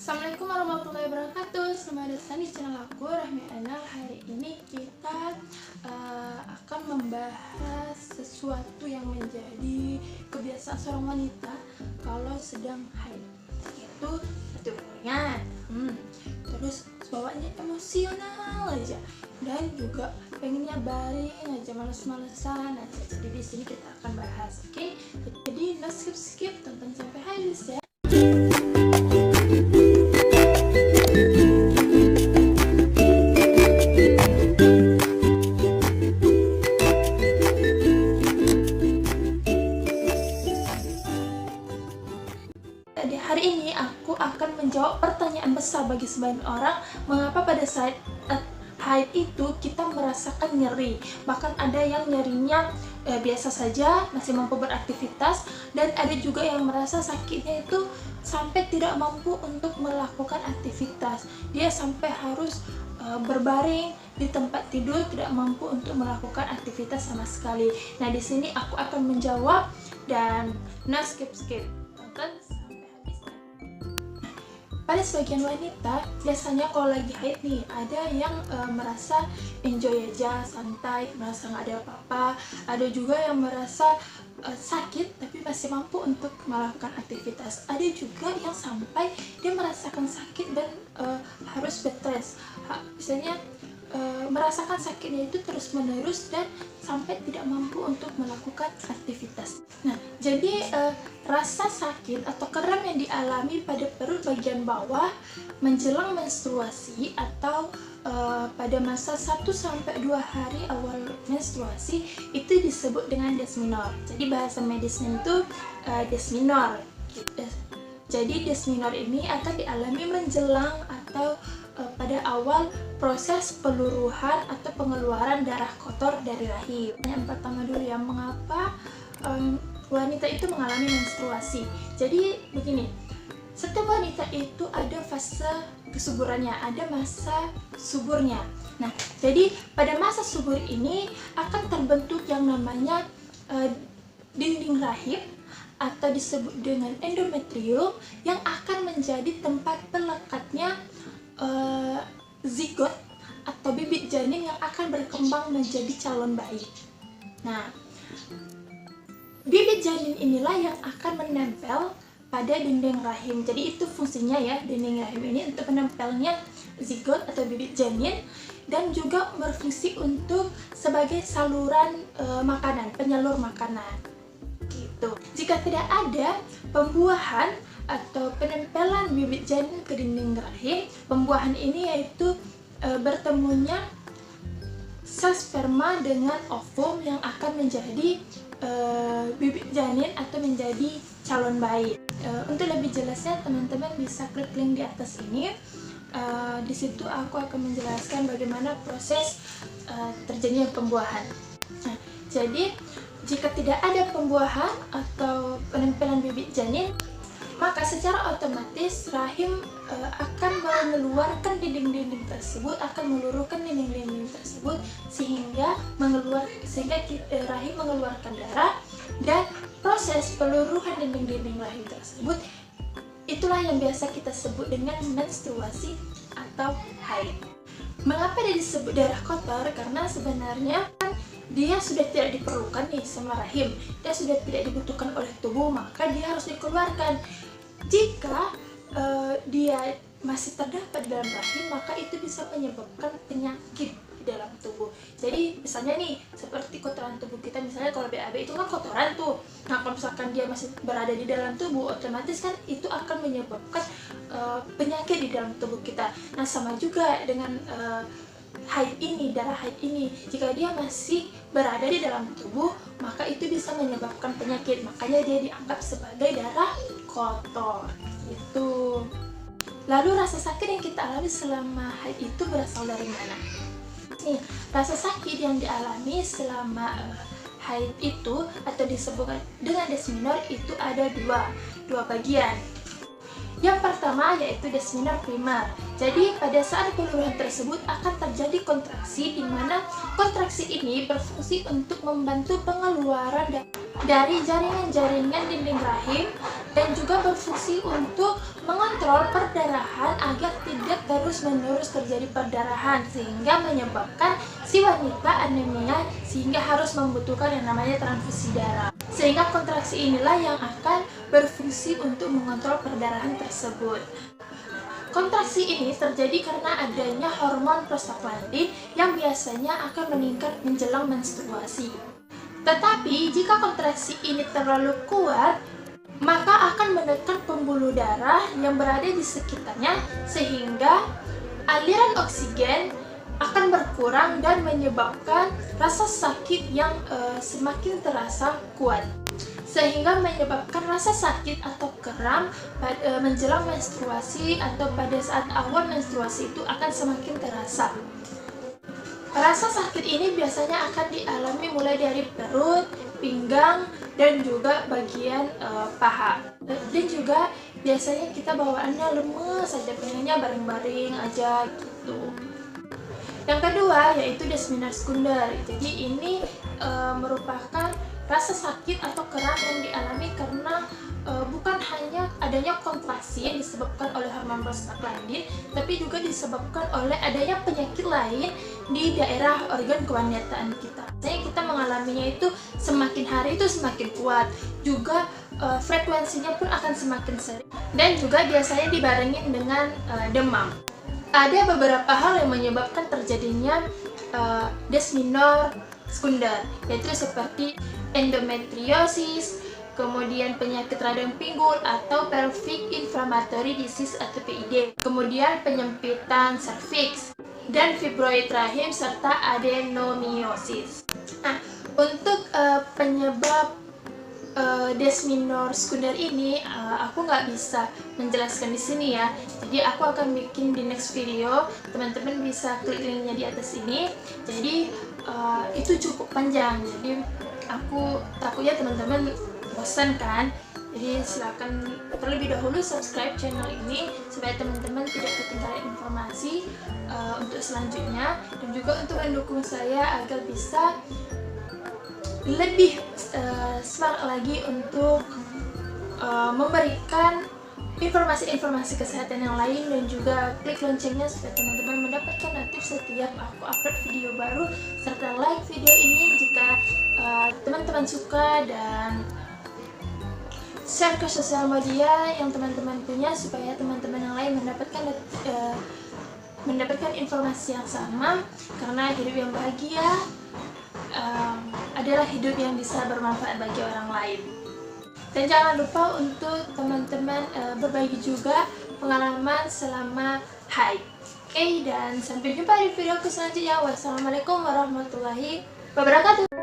Assalamualaikum warahmatullahi wabarakatuh. Selamat datang di channel aku, Rahmi Anal. Hari ini kita akan membahas sesuatu yang menjadi kebiasaan seorang wanita kalau sedang haid, yaitu keturunan. Terus bawaannya emosional aja dan juga pengennya baring aja, males-malesan aja. Jadi di sini kita akan bahas, oke? Jadi no skip, tonton sampai habis ya. Hari ini aku akan menjawab pertanyaan besar bagi sebagian orang, mengapa pada saat haid itu kita merasakan nyeri. Bahkan ada yang nyerinya biasa saja, masih mampu beraktivitas, dan ada juga yang merasa sakitnya itu sampai tidak mampu untuk melakukan aktivitas. Dia sampai harus berbaring di tempat tidur, tidak mampu untuk melakukan aktivitas sama sekali. Nah, di sini aku akan menjawab dan no skip. Tonton sampai habis. Pada sebagian wanita, biasanya kalau lagi haid nih, ada yang merasa enjoy aja, santai, merasa nggak ada apa-apa. Ada juga yang merasa sakit, tapi masih mampu untuk melakukan aktivitas. Ada juga yang sampai dia merasakan sakit dan harus bed rest. Misalnya merasakan sakitnya itu terus-menerus dan sampai tidak mampu untuk melakukan aktivitas. Nah, jadi rasa sakit atau kram yang dialami pada perut bagian bawah menjelang menstruasi atau pada masa 1-2 hari awal menstruasi itu disebut dengan desminor. Jadi bahasa medisnya itu desminor. Jadi desminor ini akan dialami menjelang atau pada awal proses peluruhan atau pengeluaran darah kotor dari rahim. Yang pertama dulu ya, mengapa wanita itu mengalami menstruasi. Jadi begini, setiap wanita itu ada fase kesuburannya, ada masa suburnya. Nah, jadi pada masa subur ini akan terbentuk yang namanya dinding rahim atau disebut dengan endometrium yang akan menjadi tempat pelekatnya zigot atau bibit janin yang akan berkembang menjadi calon bayi. Nah, bibit janin inilah yang akan menempel pada dinding rahim. Jadi itu fungsinya ya, dinding rahim ini untuk menempelnya zigot atau bibit janin, dan juga berfungsi untuk sebagai saluran makanan, penyalur makanan. Gitu. Jika tidak ada pembuahan atau penempelan bibit janin ke dinding rahim, pembuahan ini yaitu bertemunya sel sperma dengan ovum yang akan menjadi bibit janin atau menjadi calon bayi. Untuk lebih jelasnya teman-teman bisa klik link di atas ini. Di situ aku akan menjelaskan bagaimana proses terjadinya pembuahan. Nah, jadi jika tidak ada pembuahan atau penempelan bibit janin, maka secara otomatis rahim akan mengeluarkan dinding-dinding tersebut, akan meluruhkan dinding-dinding tersebut sehingga rahim mengeluarkan darah, dan proses peluruhan dinding-dinding rahim tersebut itulah yang biasa kita sebut dengan menstruasi atau haid. Mengapa dia disebut darah kotor? Karena sebenarnya dia sudah tidak diperlukan nih sama rahim, dia sudah tidak dibutuhkan oleh tubuh, maka dia harus dikeluarkan. Jika dia masih terdapat dalam rahim, maka itu bisa menyebabkan penyakit di dalam tubuh. Jadi misalnya nih, seperti kotoran tubuh kita, misalnya kalau BAB itu kan kotoran tuh. Nah, kalau misalkan dia masih berada di dalam tubuh, otomatis kan itu akan menyebabkan penyakit di dalam tubuh kita. Nah, sama juga dengan haid ini, darah haid ini, jika dia masih berada di dalam tubuh, maka itu bisa menyebabkan penyakit. Makanya dia dianggap sebagai darah kotor gitu. Lalu rasa sakit yang kita alami selama haid itu berasal dari mana? Nih, rasa sakit yang dialami selama haid itu atau disebut dengan desminor itu ada dua bagian. Yang pertama yaitu desminor primer. Jadi pada saat peluruhan tersebut akan terjadi kontraksi, di mana kontraksi ini berfungsi untuk membantu pengeluaran darah dari jaringan-jaringan dinding rahim dan juga berfungsi untuk mengontrol perdarahan agar tidak terus-menerus terjadi perdarahan sehingga menyebabkan si wanita anemia sehingga harus membutuhkan yang namanya transfusi darah. Sehingga kontraksi inilah yang akan berfungsi untuk mengontrol perdarahan tersebut. Kontraksi ini terjadi karena adanya hormon prostaglandin yang biasanya akan meningkat menjelang menstruasi. Tetapi jika kontraksi ini terlalu kuat, maka akan menekan pembuluh darah yang berada di sekitarnya sehingga aliran oksigen akan berkurang dan menyebabkan rasa sakit yang semakin terasa kuat, sehingga menyebabkan rasa sakit atau kram menjelang menstruasi atau pada saat awal menstruasi itu akan semakin terasa. Rasa sakit ini biasanya akan dialami mulai dari perut, pinggang, dan juga bagian paha. Dan juga biasanya kita bawaannya lemes saja, pengennya baring-baring aja gitu. Yang kedua yaitu desminor sekunder. Jadi ini merupakan rasa sakit atau kram yang dialami karena bukan hanya adanya kontraksi yang disebabkan oleh hormon prostaglandin, tapi juga disebabkan oleh adanya penyakit lain di daerah organ kewangitan kita. Jadi kita mengalaminya itu semakin hari itu semakin kuat, juga frekuensinya pun akan semakin sering, dan juga biasanya dibarengin dengan demam. Ada beberapa hal yang menyebabkan terjadinya desminor sekunder, yaitu seperti endometriosis, kemudian penyakit radang pinggul atau pelvic inflammatory disease atau PID, kemudian penyempitan serviks dan fibroid rahim serta adenomyosis. Nah, untuk penyebab desminor sekunder ini aku nggak bisa menjelaskan di sini ya. Jadi aku akan bikin di next video. Teman-teman bisa klik linknya di atas ini. Jadi itu cukup panjang. Jadi aku takutnya teman-teman bosan kan. Jadi silakan terlebih dahulu subscribe channel ini supaya teman-teman tidak ketinggalan informasi untuk selanjutnya, dan juga untuk mendukung saya agar bisa lebih semangat lagi untuk memberikan informasi-informasi kesehatan yang lain, dan juga klik loncengnya supaya teman-teman mendapatkan notif setiap aku upload video baru, serta like video ini jika teman-teman suka, dan share ke sosial media yang teman-teman punya supaya teman-teman yang lain mendapatkan informasi yang sama, karena hidup yang bahagia adalah hidup yang bisa bermanfaat bagi orang lain. Dan jangan lupa untuk teman-teman berbagi juga pengalaman selama haid. Oke, dan sampai jumpa di video selanjutnya. Wassalamualaikum warahmatullahi wabarakatuh.